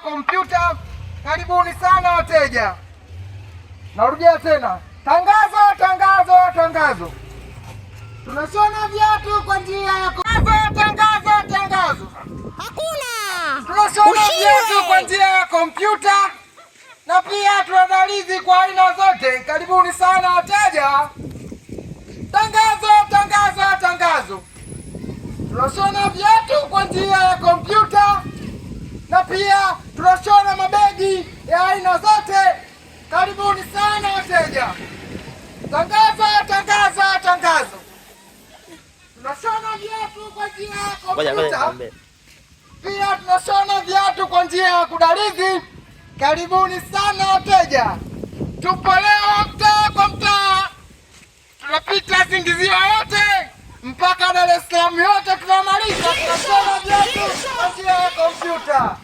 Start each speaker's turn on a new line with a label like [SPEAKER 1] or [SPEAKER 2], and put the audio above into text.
[SPEAKER 1] kompyuta. Karibuni sana wateja. Narudia tena, tangazo. Tunashona viatu kwa njia ya tangazo. Tunashona viatu kwa njia ya kompyuta na pia tunadalizi kwa aina zote. Karibuni sana wateja. Tangazo. Tunashona viatu kwa njia ya kompyuta na pia tunashona mabegi ya aina zote. Karibuni sana wateja. Tangazo. Tunashona viatu kwa njia ya kompyuta. Pia tunashona viatu kwa njia ya kudalizi. Karibuni sana wateja. Tupo leo mtaa kwa mtaa. Tunapita Singizio yote mpaka Dar es Salaam yote tunamaliza. Tunashona viatu kwa njia ya kompyuta.